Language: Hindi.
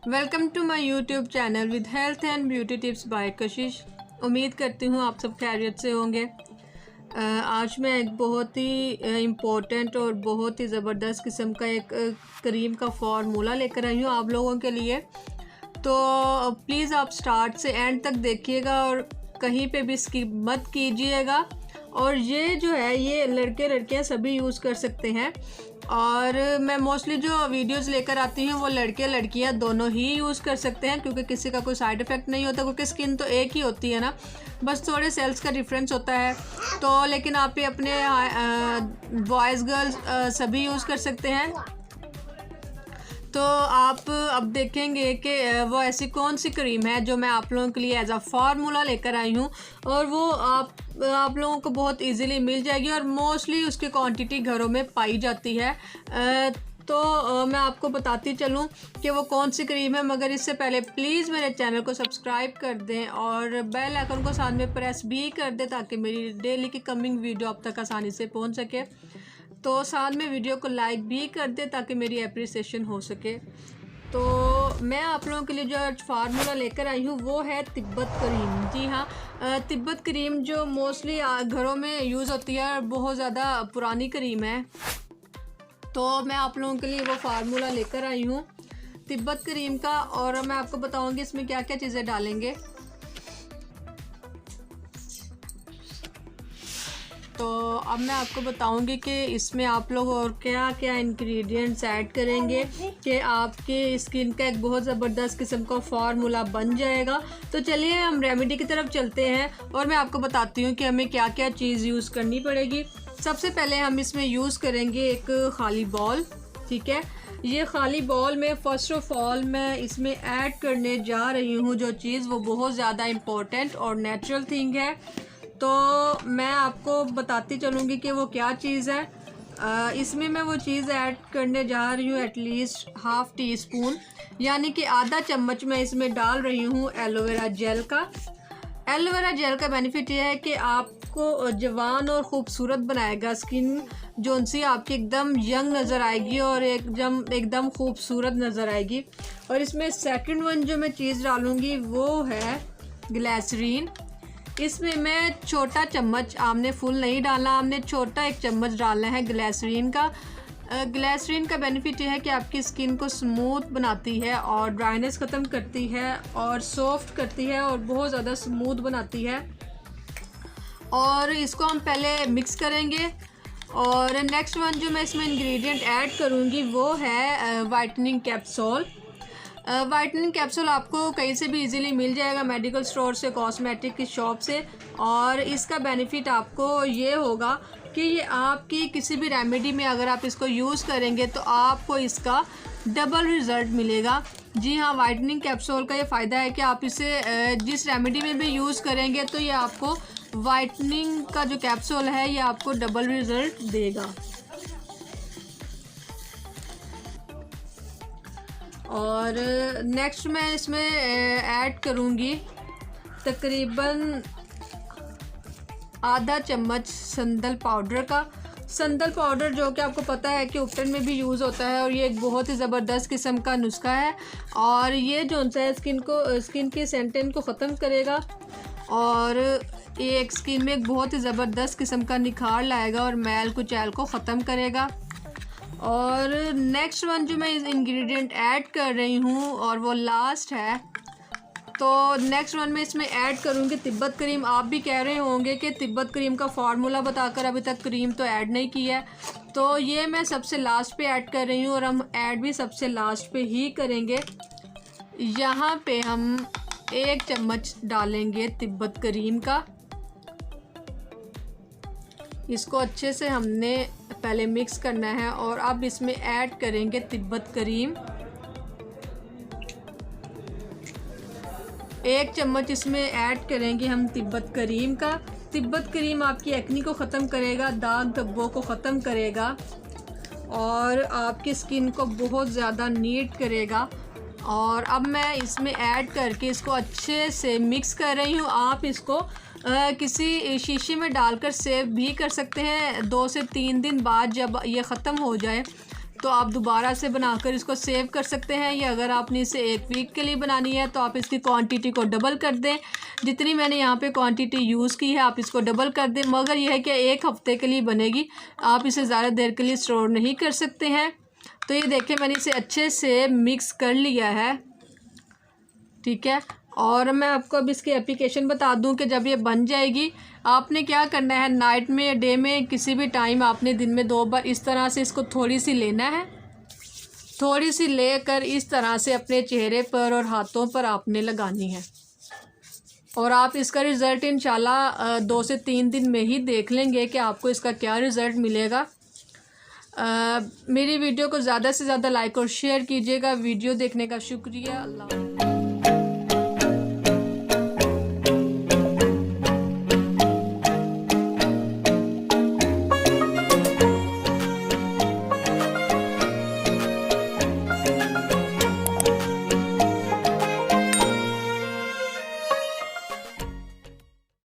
Welcome to my YouTube channel with health and beauty tips by Kashish. उम्मीद करती हूँ आप सब खैरियत से होंगे। आज मैं एक बहुत ही इम्पोर्टेंट और बहुत ही ज़बरदस्त किस्म का एक क्रीम का फार्मूला लेकर आई हूँ आप लोगों के लिए। तो प्लीज़ आप स्टार्ट से एंड तक देखिएगा और कहीं पे भी स्किप मत कीजिएगा। और ये जो है ये लड़के लड़कियाँ सभी यूज़ कर सकते हैं। और मैं मोस्टली जो वीडियोस लेकर आती हूँ वो लड़के लड़कियाँ दोनों ही यूज़ कर सकते हैं, क्योंकि किसी का कोई साइड इफ़ेक्ट नहीं होता, क्योंकि स्किन तो एक ही होती है ना, बस थोड़े सेल्स का डिफरेंस होता है। तो लेकिन आप ये अपने बॉयज़ गर्ल्स सभी यूज़ कर सकते हैं। तो आप अब देखेंगे कि वो ऐसी कौन सी क्रीम है जो मैं आप लोगों के लिए एज अ फार्मूला लेकर आई हूँ, और वो आप लोगों को बहुत इजीली मिल जाएगी और मोस्टली उसकी क्वांटिटी घरों में पाई जाती है। तो मैं आपको बताती चलूँ कि वो कौन सी क्रीम है, मगर इससे पहले प्लीज़ मेरे चैनल को सब्सक्राइब कर दें और बेल आइकन को साथ में प्रेस भी कर दें ताकि मेरी डेली की कमिंग वीडियो आप तक आसानी से पहुँच सके। तो साथ में वीडियो को लाइक भी कर दे ताकि मेरी अप्रिसिएशन हो सके। तो मैं आप लोगों के लिए जो फार्मूला लेकर आई हूँ वो है तिब्बत क्रीम। जी हाँ, तिब्बत क्रीम जो मोस्टली घरों में यूज़ होती है और बहुत ज़्यादा पुरानी क्रीम है। तो मैं आप लोगों के लिए वो फार्मूला लेकर आई हूँ तिब्बत क्रीम का, और मैं आपको बताऊँगी इसमें क्या क्या चीज़ें डालेंगे। तो अब मैं आपको बताऊंगी कि इसमें आप लोग और क्या क्या इंग्रेडिएंट्स ऐड करेंगे कि आपके स्किन का एक बहुत ज़बरदस्त किस्म का फार्मूला बन जाएगा। तो चलिए हम रेमेडी की तरफ चलते हैं और मैं आपको बताती हूँ कि हमें क्या क्या चीज़ यूज़ करनी पड़ेगी। सबसे पहले हम इसमें यूज़ करेंगे एक खाली बॉल। ठीक है, ये खाली बॉल में फ़र्स्ट ऑफ ऑल मैं इसमें ऐड करने जा रही हूँ जो चीज़ वो बहुत ज़्यादा इम्पोर्टेंट और नेचुरल थिंग है। तो मैं आपको बताती चलूँगी कि वो क्या चीज़ है। इसमें मैं वो चीज़ ऐड करने जा रही हूँ एटलीस्ट हाफ़ टी स्पून, यानी कि आधा चम्मच मैं इसमें डाल रही हूँ एलोवेरा जेल का। एलोवेरा जेल का बेनिफिट ये है कि आपको जवान और ख़ूबसूरत बनाएगा। स्किन जो सी आपकी एकदम यंग नज़र आएगी और एकदम खूबसूरत नज़र आएगी। और इसमें सेकंड वन जो मैं चीज़ डालूँगी वो है ग्लिसरीन। इसमें मैं छोटा चम्मच, आपने फुल नहीं डालना, आपने छोटा एक चम्मच डालना है ग्लिसरीन का। ग्लिसरीन का बेनिफिट यह है कि आपकी स्किन को स्मूथ बनाती है और ड्राइनेस ख़त्म करती है और सॉफ्ट करती है और बहुत ज़्यादा स्मूथ बनाती है। और इसको हम पहले मिक्स करेंगे। और नेक्स्ट वन जो मैं इसमें इंग्रेडिएंट ऐड करूँगी वो है वाइटनिंग कैप्सूल। वाइटनिंग कैप्सूल आपको कहीं से भी इजीली मिल जाएगा, मेडिकल स्टोर से, कॉस्मेटिक की शॉप से। और इसका बेनिफिट आपको ये होगा कि ये आपकी किसी भी रेमेडी में अगर आप इसको यूज़ करेंगे तो आपको इसका डबल रिज़ल्ट मिलेगा। जी हाँ, वाइटनिंग कैप्सूल का ये फ़ायदा है कि आप इसे जिस रेमेडी में भी यूज़ करेंगे तो ये आपको वाइटनिंग का जो कैप्सूल है ये आपको डबल रिज़ल्ट देगा। और नेक्स्ट मैं इसमें ऐड करूँगी तकरीबन आधा चम्मच संदल पाउडर का। संदल पाउडर जो कि आपको पता है कि उपटन में भी यूज़ होता है और ये एक बहुत ही ज़बरदस्त किस्म का नुस्खा है। और ये जो है स्किन की सेंटेन को ख़त्म करेगा और ये एक स्किन में एक बहुत ही ज़बरदस्त किस्म का निखार लाएगा और मैल कुचैल को ख़त्म करेगा। और नेक्स्ट वन जो मैं इंग्रेडिएंट ऐड कर रही हूँ और वो लास्ट है, तो नेक्स्ट वन में इसमें ऐड करूँगी तिब्बत क्रीम। आप भी कह रहे होंगे कि तिब्बत क्रीम का फार्मूला बताकर अभी तक क्रीम तो ऐड नहीं की है, तो ये मैं सबसे लास्ट पे ऐड कर रही हूँ और हम ऐड भी सबसे लास्ट पे ही करेंगे। यहाँ पे हम 1 चम्मच डालेंगे तिब्बत क्रीम का। इसको अच्छे से हमने पहले मिक्स करना है और अब इसमें ऐड करेंगे तिब्बत क्रीम। 1 चम्मच इसमें ऐड करेंगे हम तिब्बत क्रीम का। तिब्बत क्रीम आपकी एक्नी को ख़त्म करेगा, दाग धब्बों को ख़त्म करेगा और आपकी स्किन को बहुत ज़्यादा नीट करेगा। और अब मैं इसमें ऐड करके इसको अच्छे से मिक्स कर रही हूँ। आप इसको किसी शीशे में डालकर सेव भी कर सकते हैं 2 से 3 दिन बाद जब ये ख़त्म हो जाए। तो आप दोबारा से बनाकर इसको सेव कर सकते हैं, या अगर आपने इसे 1 वीक के लिए बनानी है तो आप इसकी क्वांटिटी को डबल कर दें। जितनी मैंने यहाँ पे क्वांटिटी यूज़ की है आप इसको डबल कर दें, मगर यह है कि 1 हफ़्ते के लिए बनेगी, आप इसे ज़्यादा देर के लिए स्टोर नहीं कर सकते हैं। तो ये देखें मैंने इसे अच्छे से मिक्स कर लिया है, ठीक है। और मैं आपको अब इसकी एप्लीकेशन बता दूं कि जब ये बन जाएगी आपने क्या करना है, नाइट में या डे में किसी भी टाइम आपने दिन में 2 बार इस तरह से इसको थोड़ी सी लेना है, थोड़ी सी लेकर इस तरह से अपने चेहरे पर और हाथों पर आपने लगानी है, और आप इसका रिज़ल्ट इंशाल्लाह 2 से 3 दिन में ही देख लेंगे कि आपको इसका क्या रिज़ल्ट मिलेगा। मेरी वीडियो को ज़्यादा से ज़्यादा लाइक और शेयर कीजिएगा। वीडियो देखने का शुक्रिया। अल्लाह।